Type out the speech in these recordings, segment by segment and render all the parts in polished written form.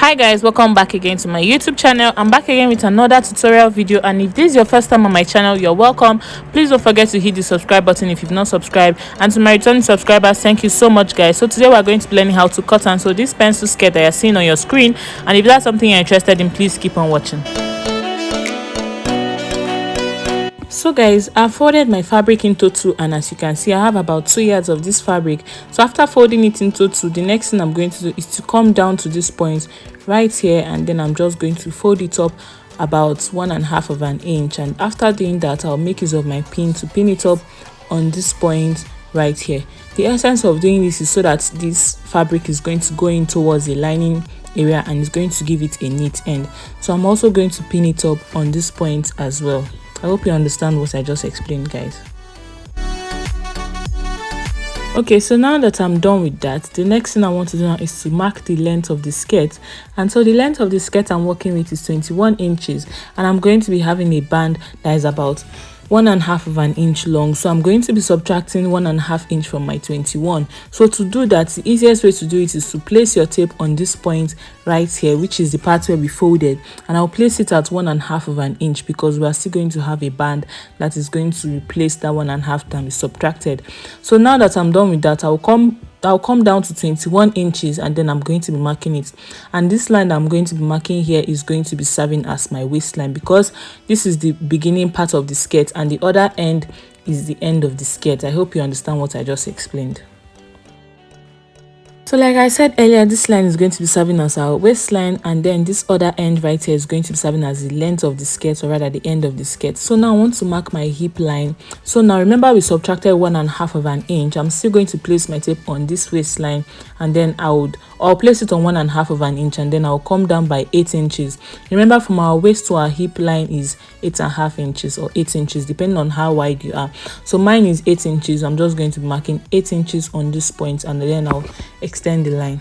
Hi guys, welcome back again to my YouTube channel. I'm back again with another tutorial video, and if this is your first time on my channel, you're welcome. Please don't forget to hit the subscribe button if you've not subscribed, and to my returning subscribers, thank you so much guys. So today we're going to be learning how to cut and sew this pencil skirt that you're seeing on your screen, and if that's something you're interested in, please keep on watching. So guys, I've folded my fabric into two, and as you can see, I have about 2 yards of this fabric. So after folding it into two, the next thing I'm going to do is to come down to this point right here, and then I'm just going to fold it up about 1.5 of an inch. And after doing that, I'll make use of my pin to pin it up on this point right here. The essence of doing this is so that this fabric is going to go in towards the lining area and it's going to give it a neat end. So I'm also going to pin it up on this point as well. I hope you understand what I just explained, guys. Okay, so now that I'm done with that, the next thing I want to do now is to mark the length of the skirt. And so the length of the skirt I'm working with is 21 inches, and I'm going to be having a band that is about 1.5 of an inch long. So I'm going to be subtracting 1.5 inch from my 21. So to do that, the easiest way to do it is to place your tape on this point right here, which is the part where we folded, and I'll place it at 1.5 of an inch because we are still going to have a band that is going to replace that 1.5 that we subtracted. So now that I'm done with that, I'll come down to 21 inches, and then I'm going to be marking it. And this line that I'm going to be marking here is going to be serving as my waistline, because this is the beginning part of the skirt and the other end is the end of the skirt. I hope you understand what I just explained. So like I said earlier, this line is going to be serving as our waistline, and then this other end right here is going to be serving as the length of the skirt, or rather the end of the skirt. So now I want to mark my hip line. So now remember we subtracted 1.5 of an inch. I'm still going to place my tape on this waistline, and then I'll place it on 1.5 of an inch, and then I'll come down by 8 inches. Remember, from our waist to our hip line is 8.5 inches or 8 inches, depending on how wide you are. So mine is 8 inches. I'm just going to be marking 8 inches on this point, and then I'll extend the line.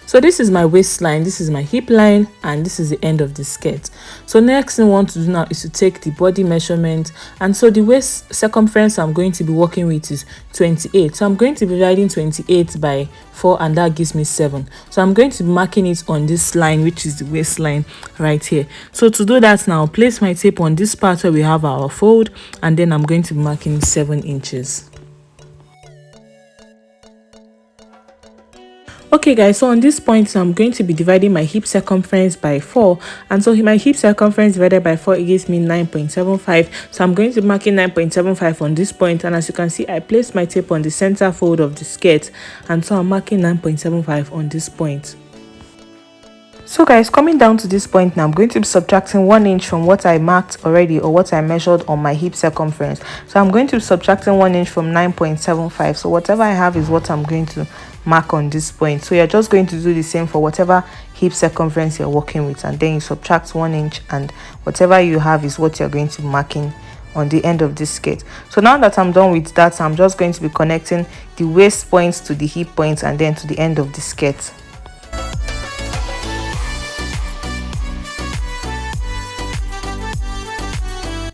So this is my waistline, this is my hip line, and this is the end of the skirt. So next thing I want to do now is to take the body measurement. And so the waist circumference I'm going to be working with is 28. So I'm going to be dividing 28 by 4, and that gives me 7. So I'm going to be marking it on this line, which is the waistline right here. So to do that now, I'll place my tape on this part where we have our fold, and then I'm going to be marking 7 inches. Okay guys, so on this point, I'm going to be dividing my hip circumference by 4, and so my hip circumference divided by 4, it gives me 9.75. so I'm going to be marking 9.75 on this point, and as you can see, I placed my tape on the center fold of the skirt, and so I'm marking 9.75 on this point. So guys, coming down to this point now, I'm going to be subtracting 1 inch from what I marked already, or what I measured on my hip circumference. So I'm going to be subtracting 1 inch from 9.75. so whatever I have is what I'm going to mark on this point. So you're just going to do the same for whatever hip circumference you're working with, and then you subtract 1 inch, and whatever you have is what you're going to be marking on the end of this skirt. So now that I'm done with that, I'm just going to be connecting the waist points to the hip points, and then to the end of the skirt.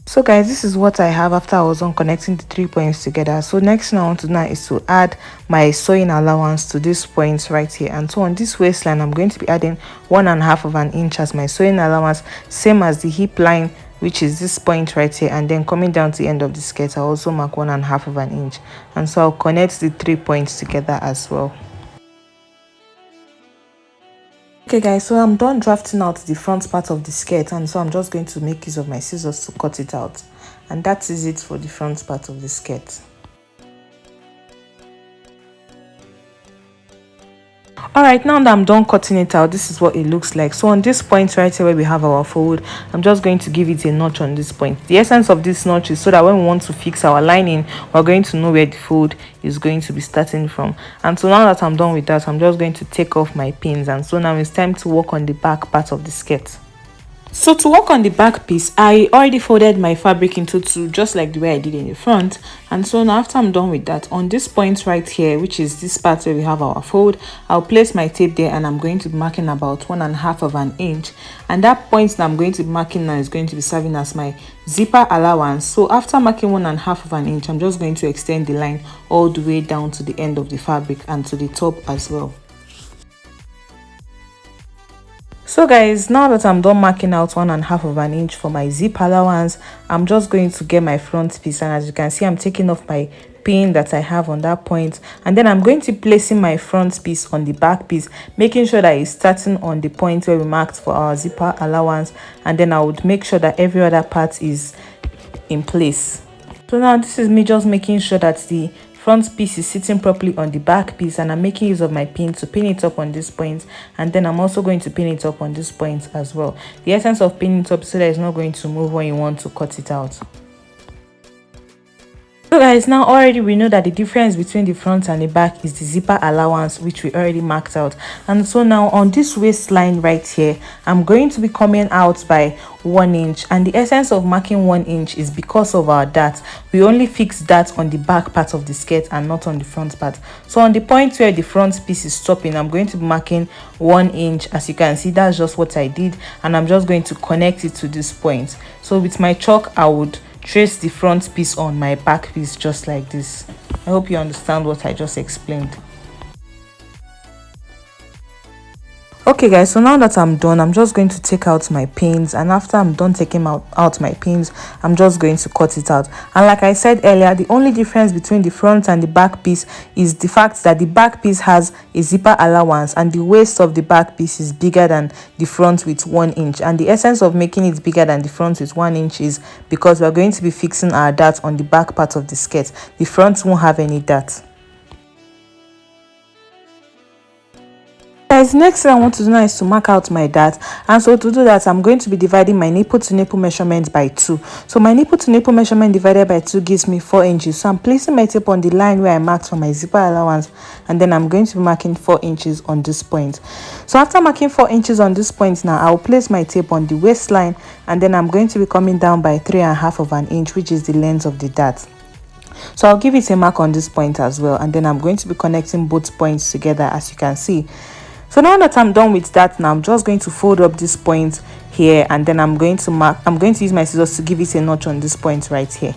So guys, this is what I have after I was on connecting the 3 points together. So next thing I want to do now is to add my sewing allowance to this point right here. And so on this waistline, I'm going to be adding 1.5 of an inch as my sewing allowance, same as the hip line, which is this point right here, and then coming down to the end of the skirt, I'll also mark 1.5 of an inch. And so I'll connect the 3 points together as well. Okay guys, so I'm done drafting out the front part of the skirt, and so I'm just going to make use of my scissors to cut it out, and that is it for the front part of the skirt. Alright, now that I'm done cutting it out, this is what it looks like. So on this point right here where we have our fold, I'm just going to give it a notch on this point. The essence of this notch is so that when we want to fix our lining, we're going to know where the fold is going to be starting from. And so now that I'm done with that, I'm just going to take off my pins, and so now it's time to work on the back part of the skirt. So to work on the back piece, I already folded my fabric into two, just like the way I did in the front. And so now after I'm done with that, on this point right here, which is this part where we have our fold, I'll place my tape there, and I'm going to be marking about 1.5 of an inch. And that point that I'm going to be marking now is going to be serving as my zipper allowance. So after marking 1.5 of an inch, I'm just going to extend the line all the way down to the end of the fabric and to the top as well. So guys, now that I'm done marking out 1.5 of an inch for my zip allowance, I'm just going to get my front piece, and as you can see, I'm taking off my pin that I have on that point, and then I'm going to be placing my front piece on the back piece, making sure that it's starting on the point where we marked for our zipper allowance, and then I would make sure that every other part is in place. So now this is me just making sure that the front piece is sitting properly on the back piece, and I'm making use of my pin to pin it up on this point, and then I'm also going to pin it up on this point as well. The essence of pinning it up so that it's not going to move when you want to cut it out. So guys, now already we know that the difference between the front and the back is the zipper allowance, which we already marked out. And so now on this waistline right here, I'm going to be coming out by 1 inch, and the essence of marking 1 inch is because of our dart. We only fix that on the back part of the skirt and not on the front part. So on the point where the front piece is stopping, I'm going to be marking 1 inch. As you can see, that's just what I did, and I'm just going to connect it to this point. So with my chalk, I would trace the front piece on my back piece just like this. I hope you understand what I just explained. Okay guys, so now that I'm done, I'm just going to take out my pins, and after I'm done taking out my pins, I'm just going to cut it out. And like I said earlier, the only difference between the front and the back piece is the fact that the back piece has a zipper allowance, and the waist of the back piece is bigger than the front with 1 inch. And the essence of making it bigger than the front with 1 inch is because we're going to be fixing our dart on the back part of the skirt. The front won't have any dart. Guys, next thing I want to do now is to mark out my dart, and so to do that, I'm going to be dividing my nipple to nipple measurement by 2. So my nipple to nipple measurement divided by 2 gives me 4 inches. So I'm placing my tape on the line where I marked for my zipper allowance, and then I'm going to be marking 4 inches on this point. So after marking 4 inches on this point, now I'll place my tape on the waistline, and then I'm going to be coming down by 3.5 of an inch, which is the length of the dart. So I'll give it a mark on this point as well, and then I'm going to be connecting both points together, as you can see. So now that I'm done with that, now I'm just going to fold up this point here, and then I'm going to use my scissors to give it a notch on this point right here.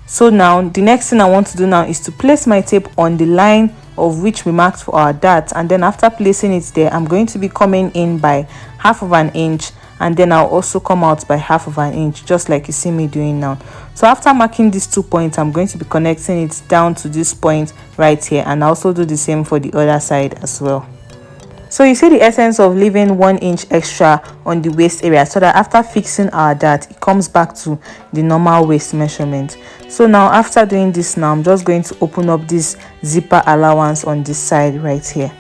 So now the next thing I want to do now is to place my tape on the line of which we marked for our dart, and then after placing it there, I'm going to be coming in by 1/2 of an inch, and then I'll also come out by 1/2 of an inch, just like you see me doing now. So after marking these 2 points, I'm going to be connecting it down to this point right here, and I'll also do the same for the other side as well. So you see the essence of leaving 1 inch extra on the waist area, so that after fixing our dart, it comes back to the normal waist measurement. So now after doing this, now I'm just going to open up this zipper allowance on this side right here.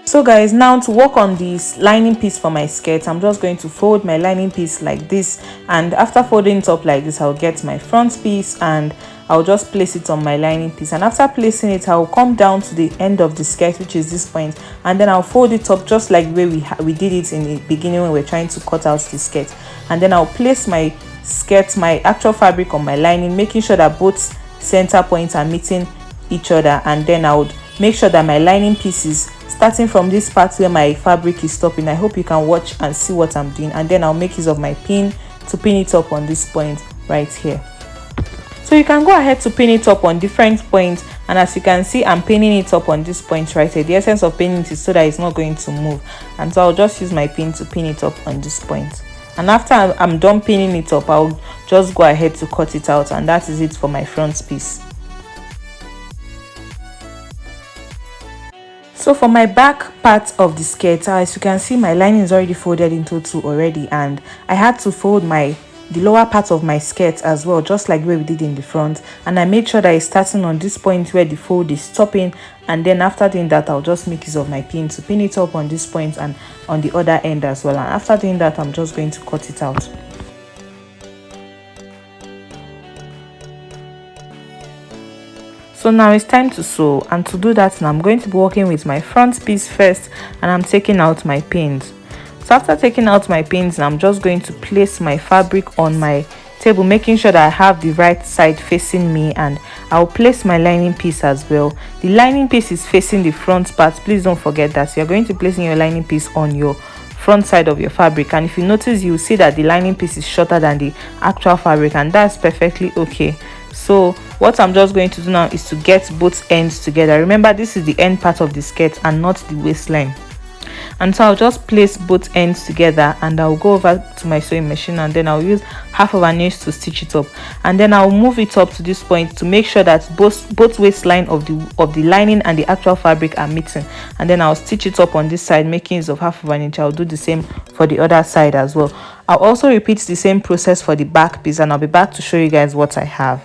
So guys, now to work on this lining piece for my skirt, I'm just going to fold my lining piece like this, and after folding it up like this, I'll get my front piece and I'll just place it on my lining piece, and after placing it, I'll come down to the end of the skirt, which is this point, and then I'll fold it up just like the way we did it in the beginning when we're trying to cut out the skirt. And then I'll place my skirt, my actual fabric, on my lining, making sure that both center points are meeting each other, and then I would make sure that my lining piece is starting from this part where my fabric is stopping. I hope you can watch and see what I'm doing, and then I'll make use of my pin to pin it up on this point right here. So you can go ahead to pin it up on different points, and as you can see, I'm pinning it up on this point right here. The essence of pinning it is so that it's not going to move, and so I'll just use my pin to pin it up on this point. And after I'm done pinning it up, I'll just go ahead to cut it out, and that is it for my front piece. So for my back part of the skirt, as you can see, my lining is already folded into 2 already, and I had to fold the lower part of my skirt as well, just like where we did in the front, and I made sure that it's starting on this point where the fold is stopping, and then after doing that, I'll just make use of my pin to pin it up on this point and on the other end as well. And after doing that, I'm just going to cut it out. So now it's time to sew, and to do that, now I'm going to be working with my front piece first, and I'm taking out my pins. So after taking out my pins, I'm just going to place my fabric on my table, making sure that I have the right side facing me, and I'll place my lining piece as well. The lining piece is facing the front part. Please don't forget that you're going to be placing your lining piece on your front side of your fabric, and if you notice, you'll see that the lining piece is shorter than the actual fabric, and that's perfectly okay. So what I'm just going to do now is to get both ends together. Remember, this is the end part of the skirt and not the waistline. And so I'll just place both ends together, and I'll go over to my sewing machine, and then I'll use half of an inch to stitch it up, and then I'll move it up to this point to make sure that both waistline of the lining and the actual fabric are meeting, and then I'll stitch it up on this side, making use of half of an inch. I'll do the same for the other side as well. I'll also repeat the same process for the back piece, and I'll be back to show you guys what I have.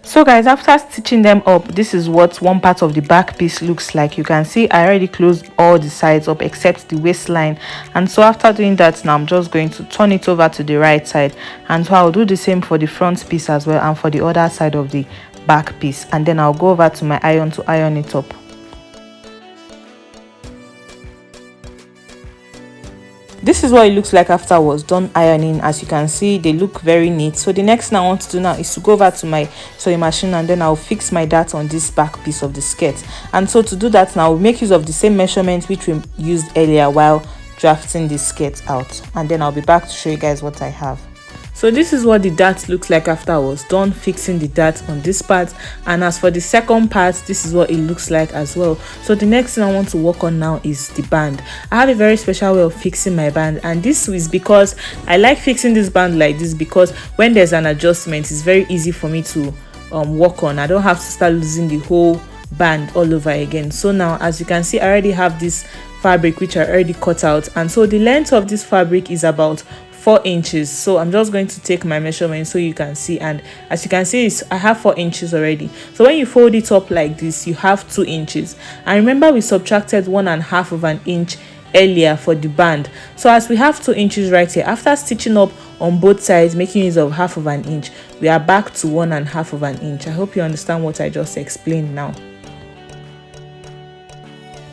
So guys, after stitching them up, this is what one part of the back piece looks like. You can see I already closed all the sides up except the waistline, and so after doing that, now I'm just going to turn it over to the right side, and so I'll do the same for the front piece as well and for the other side of the back piece, and then I'll go over to my iron to iron it up. This is what it looks like after I was done ironing. As you can see, they look very neat. So the next thing I want to do now is to go over to my sewing machine, and then I'll fix my dart on this back piece of the skirt. And so to do that, now we'll make use of the same measurements which we used earlier while drafting the skirt out, and then I'll be back to show you guys what I have. So this is what the dart looks like after I was done fixing the dart on this part, and as for the second part, this is what it looks like as well. So the next thing I want to work on now is the band. I have a very special way of fixing my band, and this is because I like fixing this band like this, because when there's an adjustment, it's very easy for me to work on. I don't have to start losing the whole band all over again. So now, as you can see, I already have this fabric which I already cut out, and so the length of this fabric is about 4 inches. So I'm just going to take my measurement so you can see, and as you can see, I have 4 inches already. So when you fold it up like this, you have 2 inches, and remember we subtracted 1.5 of an inch earlier for the band. So as we have 2 inches right here, after stitching up on both sides making use of half of an inch, we are back to 1.5 of an inch. I hope you understand what I just explained now.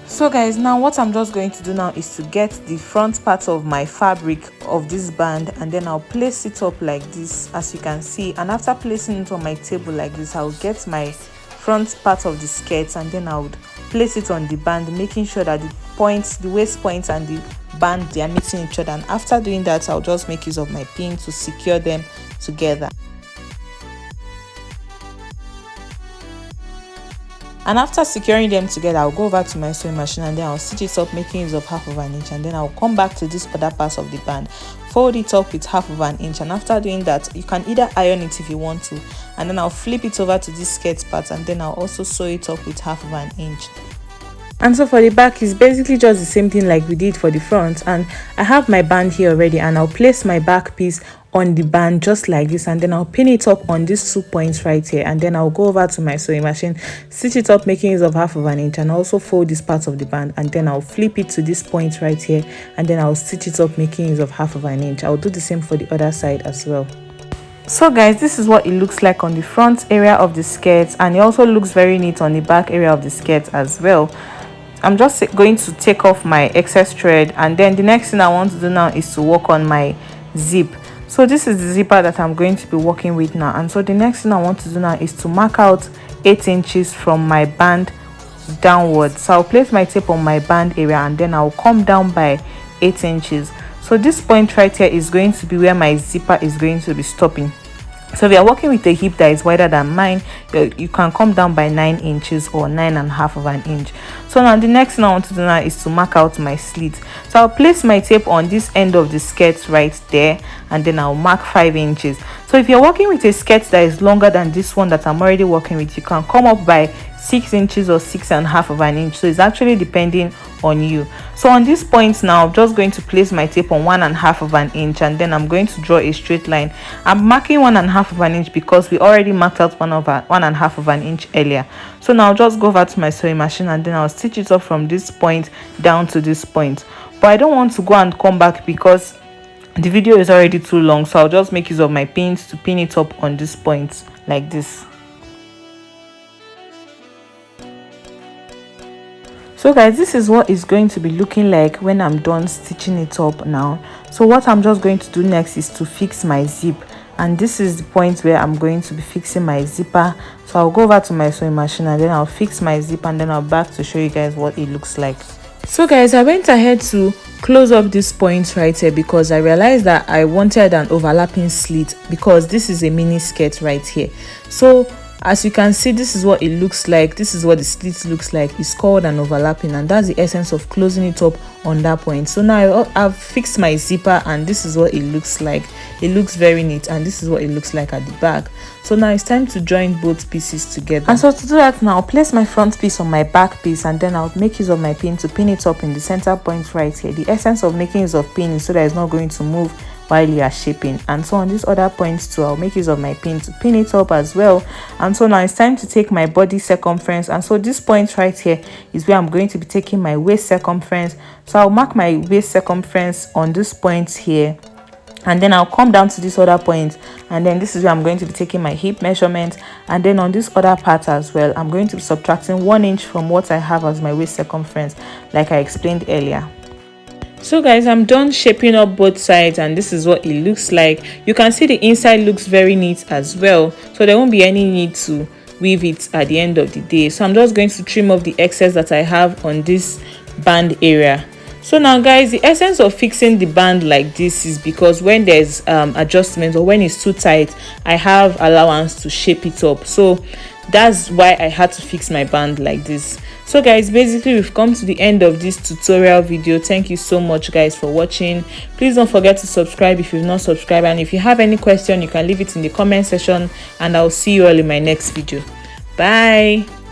So guys, now what I'm just going to do now is to get the front part of my fabric of this band, and then I'll place it up like this, as you can see. And after placing it on my table like this, I'll get my front part of the skirt, and then I would place it on the band, making sure that the points, the waist points and the band, they are meeting each other. And after doing that, I'll just make use of my pin to secure them together. And after securing them together, I'll go over to my sewing machine, and then I'll stitch it up making use of half of an inch, and then I'll come back to this other part of the band, fold it up with half of an inch, and after doing that, you can either iron it if you want to, and then I'll flip it over to this skirt part, and then I'll also sew it up with half of an inch. And so for the back, is basically just the same thing like we did for the front, and I have my band here already, and I'll place my back piece on the band just like this, and then I'll pin it up on these 2 points right here, and then I'll go over to my sewing machine, stitch it up making use of half of an inch, and also fold this part of the band, and then I'll flip it to this point right here, and then I'll stitch it up making use of half of an inch. I'll do the same for the other side as well. So guys, this is what it looks like on the front area of the skirt, and it also looks very neat on the back area of the skirt as well. I'm just going to take off my excess thread, and then the next thing I want to do now is to work on my zip. So this is the zipper that I'm going to be working with now, and so the next thing I want to do now is to mark out 8 inches from my band downwards. So I'll place my tape on my band area, and then I'll come down by 8 inches. So this point right here is going to be where my zipper is going to be stopping. So if you're working with a hip that is wider than mine, you can come down by 9 inches or 9.5 of an inch. So now the next thing I want to do now is to mark out my slit. So I'll place my tape on this end of the skirt right there, and then I'll mark 5 inches. So if you're working with a skirt that is longer than this one that I'm already working with, you can come up by 6 inches or 6.5 of an inch. So it's actually depending on you. So on this point now, I'm just going to place my tape on 1.5 of an inch, and then I'm going to draw a straight line. I'm marking 1.5 of an inch because we already marked out 1.5 of an inch earlier. So now I'll just go over to my sewing machine, and then I'll stitch it up from this point down to this point. But I don't want to go and come back because the video is already too long, so I'll just make use of my pins to pin it up on this point like this. So guys, this is what it's going to be looking like when I'm done stitching it up now. So what I'm just going to do next is to fix my zip, and this is the point where I'm going to be fixing my zipper. So I'll go over to my sewing machine, and then I'll fix my zip, and then I'll back to show you guys what it looks like. So guys, I went ahead to close up this point right here because I realized that I wanted an overlapping slit because this is a mini skirt right here. So As you can see, this is what it looks like. This is what the slit looks like. It's called an overlapping, and that's the essence of closing it up on that point. So now I've fixed my zipper, and this is what it looks like. It looks very neat, and this is what it looks like at the back. So now it's time to join both pieces together. And so to do that, now I'll place my front piece on my back piece, and then I'll make use of my pin to pin it up in the center point right here. The essence of making use of pin is so that it's not going to move while you are shaping. And so on these other points too, I'll make use of my pin to pin it up as well. And so now it's time to take my body circumference, and so this point right here is where I'm going to be taking my waist circumference. So I'll mark my waist circumference on this point here, and then I'll come down to this other point, and then this is where I'm going to be taking my hip measurement. And then on this other part as well, I'm going to be subtracting 1 inch from what I have as my waist circumference, like I explained earlier. So guys, I'm done shaping up both sides, and this is what it looks like. You can see the inside looks very neat as well, so there won't be any need to weave it at the end of the day. So I'm just going to trim off the excess that I have on this band area. So now guys, the essence of fixing the band like this is because when there's adjustments or when it's too tight, I have allowance to shape it up. So that's why I had to fix my band like this. So guys, basically we've come to the end of this tutorial video. Thank you so much guys for watching. Please don't forget to subscribe if you've not subscribed, and if you have any question you can leave it in the comment section, and I'll see you all in my next video. Bye.